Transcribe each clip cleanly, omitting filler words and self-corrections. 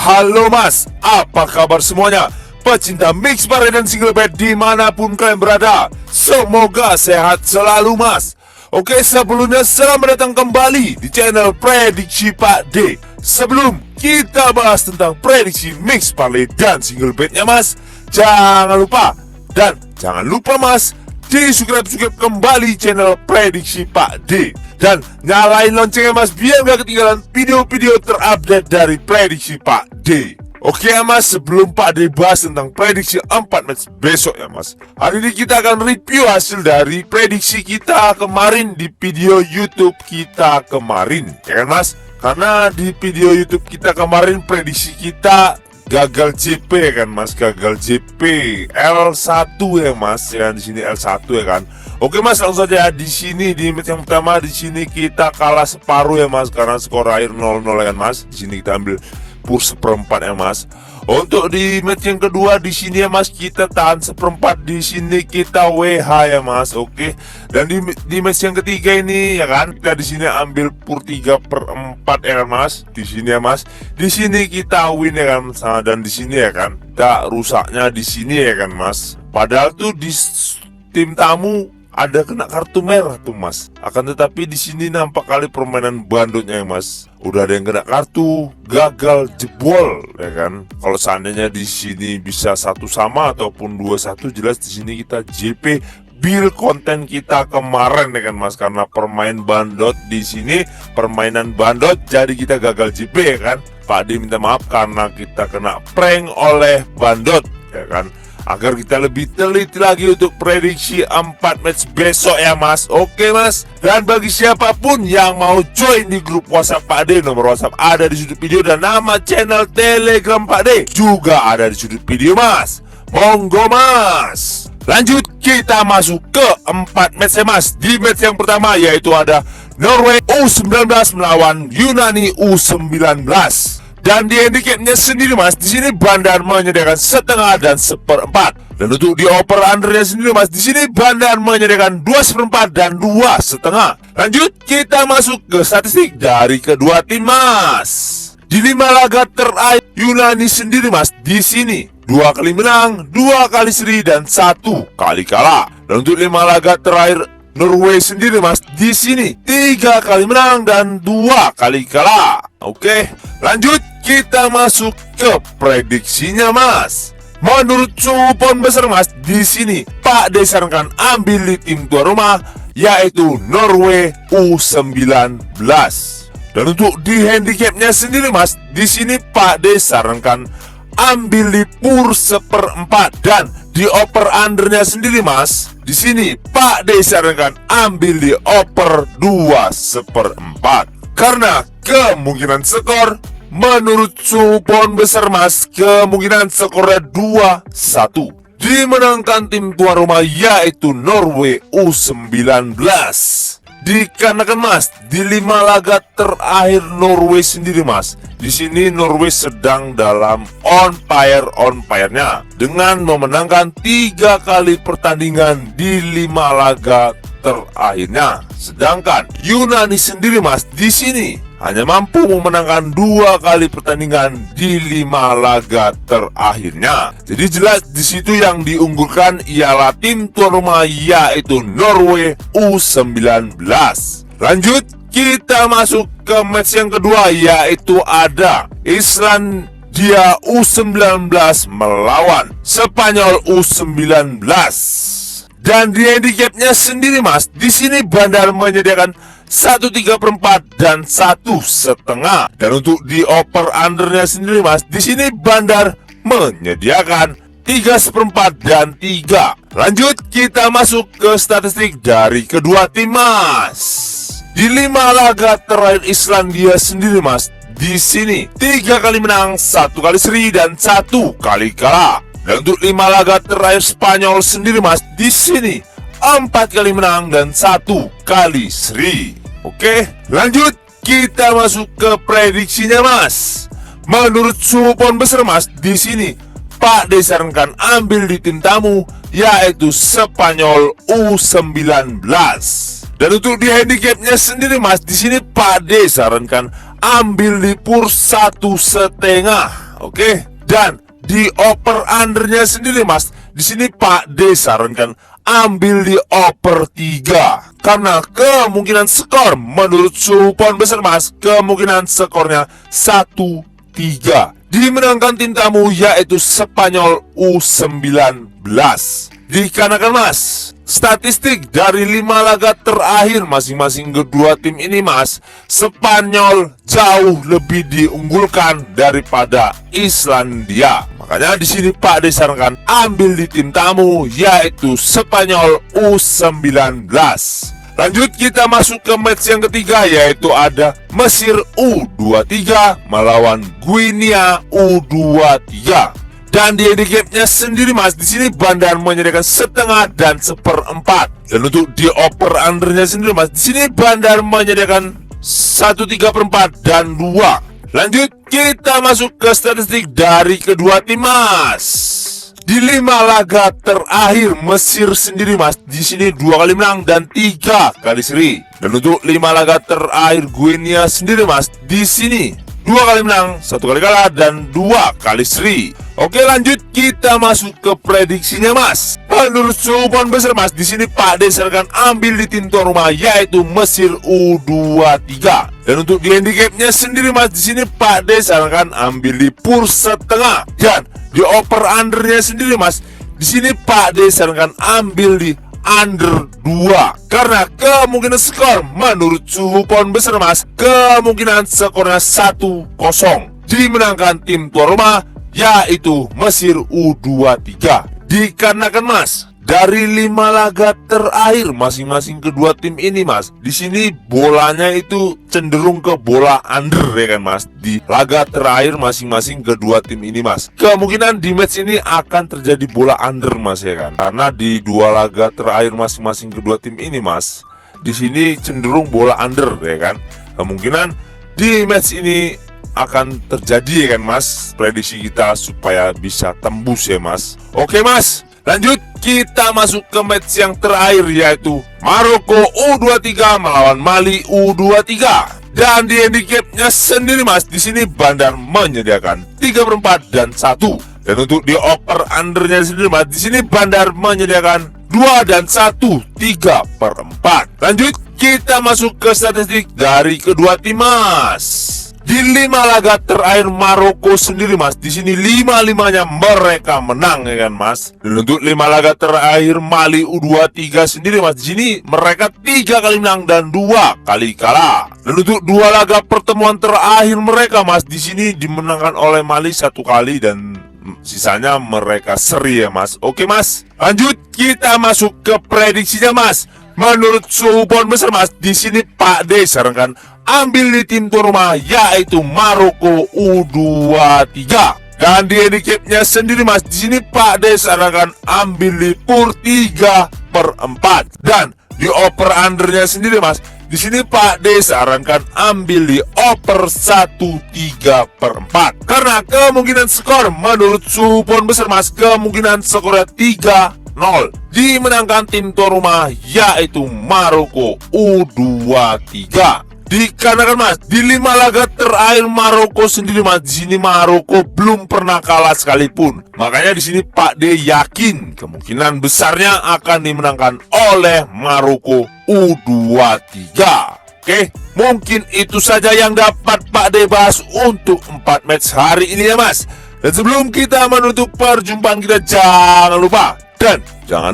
Halo mas, apa kabar semuanya? Pecinta mix bar dan single bed dimanapun kalian berada, semoga sehat selalu mas. Oke, sebelumnya selamat datang kembali di channel Prediksi Pak D. Sebelum kita bahas tentang prediksi mix parlay dan single bednya mas, jangan lupa mas, di subscribe kembali channel Prediksi Pak D dan nyalain loncengnya mas, biar gak ketinggalan video-video terupdate dari Prediksi Pak D. Oke ya mas, sebelum Pak D bahas tentang prediksi 4 match besok ya mas, hari ini kita akan review hasil dari prediksi kita kemarin di video YouTube kita kemarin, ya kan mas? Karena di video YouTube kita kemarin prediksi kita gagal JP ya kan mas, gagal JP L1 ya mas, ya di sini L1 ya kan. Oke mas, langsung saja di sini di match yang pertama di sini kita kalah separuh ya mas, karena skor akhir 0-0 ya kan mas. Di sini kita ambil pur seperempat ya mas. Untuk di match yang kedua di sini ya mas, kita tahan seperempat, di sini kita WH ya mas. Oke. Dan di match yang ketiga ini ya kan, kita di sini ambil pur 3/4 ya kan mas. Di sini ya mas. Di sini kita win ya kan. Dan di sini ya kan, kita rusaknya di sini ya kan mas. Padahal tuh di tim tamu ada kena kartu merah tuh mas. Akan tetapi di sini nampak kali permainan bandotnya ya mas. Udah ada yang kena kartu, gagal jebol ya kan. Kalau seandainya di sini bisa 1 sama ataupun 2-1, jelas di sini kita JP build konten kita kemarin ya kan mas. Karena permainan bandot di sini, permainan bandot, jadi kita gagal JP ya kan. Pak D minta maaf karena kita kena prank oleh bandot ya kan. Agar kita lebih teliti lagi untuk prediksi 4 match besok ya mas. Oke mas. Dan bagi siapapun yang mau join di grup WhatsApp Pak D, nomor WhatsApp ada di sudut video dan nama channel Telegram Pak D juga ada di sudut video mas. Monggo mas. Lanjut kita masuk ke 4 match ya mas. Di match yang pertama yaitu ada Norway U19 melawan Yunani U19. Dan di handicapnya sendiri mas, di sini Bandar menyediakan setengah dan seperempat. Dan untuk di over undernya sendiri mas, di sini Bandar menyediakan 2/4 dan 2,5. Lanjut kita masuk ke statistik dari kedua tim mas. Di 5 laga terakhir Yunani sendiri mas, di sini 2 kali menang, 2 kali seri dan 1 kali kalah. Dan untuk 5 laga terakhir Norway sendiri mas, di sini 3 kali menang dan 2 kali kalah. Oke, lanjut kita masuk ke prediksinya mas. Menurut suhu pon besar mas, di sini Pak D sarankan ambil di tim tuan rumah yaitu Norway U19. Dan untuk di handicapnya sendiri mas, di sini Pak D sarankan ambil di pur 1/4 dan di over undernya sendiri mas, di sini Pak D sarankan ambil di over 2/4 karena kemungkinan skor menurut suhu pon besar mas, kemungkinan skornya 2-1 dimenangkan tim tuan rumah yaitu Norway U19. Dikarenakan mas, di 5 laga terakhir Norway sendiri mas, di sini Norway sedang dalam on fire-nya dengan memenangkan 3 kali pertandingan di 5 laga terakhirnya. Sedangkan Yunani sendiri mas, di sini hanya mampu memenangkan 2 kali pertandingan di 5 laga terakhirnya. Jadi jelas di situ yang diunggulkan ialah tim tuan rumah yaitu Norway U19. Lanjut kita masuk ke match yang kedua yaitu ada Islandia U19 melawan Spanyol U19. Dan di handicapnya sendiri mas, di sini Bandar menyediakan 1/3 dan 1,5. Dan untuk di over undernya sendiri mas, di sini Bandar menyediakan 3/4 dan 3. Lanjut kita masuk ke statistik dari kedua tim mas. Di 5 laga terakhir Islandia sendiri mas, di sini 3 kali menang, 1 kali seri dan 1 kali kalah. Dan untuk 5 laga terakhir Spanyol sendiri mas, di sini 4 kali menang dan 1 kali seri. Oke, lanjut kita masuk ke prediksinya mas. Menurut suhu pon besar mas, di sini Pak D sarankan ambil di tim tamu yaitu Spanyol U19. Dan untuk di handicapnya sendiri mas, di sini Pak D sarankan ambil di pur 1,5. Oke, dan di over undernya sendiri mas, di sini Pak D sarankan ambil di over 3 karena kemungkinan skor menurut suhu pohon besar mas, kemungkinan skornya 1-3 dimenangkan tim tamu yaitu Spanyol U19. Dikarenakan mas, statistik dari 5 laga terakhir masing-masing kedua tim ini mas, Spanyol jauh lebih diunggulkan daripada Islandia. Makanya di sini Pak disarankan ambil di tim tamu yaitu Spanyol U19. Lanjut kita masuk ke match yang ketiga yaitu ada Mesir U23 melawan Guinea U23. Dan di handicapnya sendiri mas, di sini Bandar menyediakan setengah dan seperempat. Dan untuk di over undernya sendiri mas, di sini Bandar menyediakan 1/3/4 dan 2. Lanjut kita masuk ke statistik dari kedua tim mas. Di 5 laga terakhir Mesir sendiri mas, di sini 2 kali menang dan 3 kali seri. Dan untuk 5 laga terakhir Guinea sendiri mas, di sini 2 kali menang, 1 kali kalah dan 2 kali seri. Oke lanjut kita masuk ke prediksinya mas. Menurut suhu pohon besar mas, di sini Pak D sarankan ambil di tim tuan rumah yaitu Mesir U23. Dan untuk di handicapnya sendiri mas, di sini Pak D sarankan ambil di pur setengah. Dan di over undernya sendiri mas, di sini Pak D sarankan ambil di under 2 karena kemungkinan skor menurut suhu pohon besar mas, kemungkinan skornya 1-0 dimenangkan tim tuan rumah yaitu Mesir U23. Dikarenakan mas, dari 5 laga terakhir masing-masing kedua tim ini mas, di sini bolanya itu cenderung ke bola under ya kan mas. Di laga terakhir masing-masing kedua tim ini mas, kemungkinan di match ini akan terjadi bola under mas ya kan. Karena di 2 laga terakhir masing-masing kedua tim ini mas, di sini cenderung bola under ya kan. Kemungkinan di match ini akan terjadi ya kan mas, prediksi kita supaya bisa tembus ya mas. Oke mas, lanjut kita masuk ke match yang terakhir yaitu Maroko U23 melawan Mali U23. Dan di handicapnya sendiri mas, di sini Bandar menyediakan 3/4 dan 1. Dan untuk di over undernya sendiri mas, di sini Bandar menyediakan 2 dan 1 3/4. Lanjut kita masuk ke statistik dari kedua tim mas. Di 5 laga terakhir Maroko sendiri mas, di sini 5-5-nya mereka menang ya kan mas. Dan untuk 5 laga terakhir Mali U23 sendiri mas, di sini mereka 3 kali menang dan 2 kali kalah. Dan untuk 2 laga pertemuan terakhir mereka mas, di sini dimenangkan oleh Mali 1 kali dan sisanya mereka seri ya mas. Oke mas, lanjut kita masuk ke prediksinya mas. Menurut suhu pohon besar mas, di sini Pak D sarankan ambil di tim tuan rumah yaitu Maroko U23. Dan di handicapnya sendiri mas, di sini Pak D sarankan ambil di pur 3/4. Dan di over undernya sendiri mas, di sini Pak D sarankan ambil di over 1/3/4 karena kemungkinan skor menurut suhu pohon besar mas, kemungkinan skornya 3-0 dimenangkan tim tuan rumah yaitu Maroko U23. Dikarenakan mas, di 5 laga terakhir Maroko sendiri mas, di sini Maroko belum pernah kalah sekalipun. Makanya di sini Pak D yakin kemungkinan besarnya akan dimenangkan oleh Maroko U23. Oke, mungkin itu saja yang dapat Pak D bahas untuk 4 match hari ini ya mas. Dan sebelum kita menutup perjumpaan kita, jangan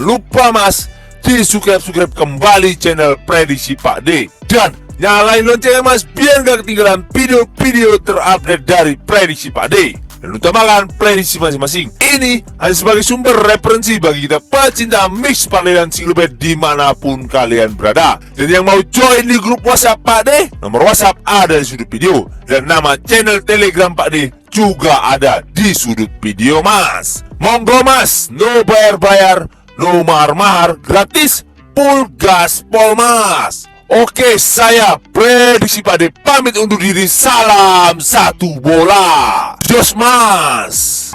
lupa mas, di subscribe kembali channel Prediksi Pak D dan nyalain loncengnya mas, biar gak ketinggalan video-video terupdate dari Prediksi Pak D. Dan utamakan prediksi masing-masing ini hanya sebagai sumber referensi bagi kita pecinta mix parlay dan single bet dimanapun kalian berada. Dan yang mau join di grup WhatsApp Pak D, nomor WhatsApp ada di sudut video dan nama channel Telegram Pak D juga ada di sudut video mas. Monggo mas, no bayar-bayar, no mahar-mahar, gratis, full gaspol mas. Oke, saya Prediksi Pak D pamit undur diri. Salam satu bola. Jos mas.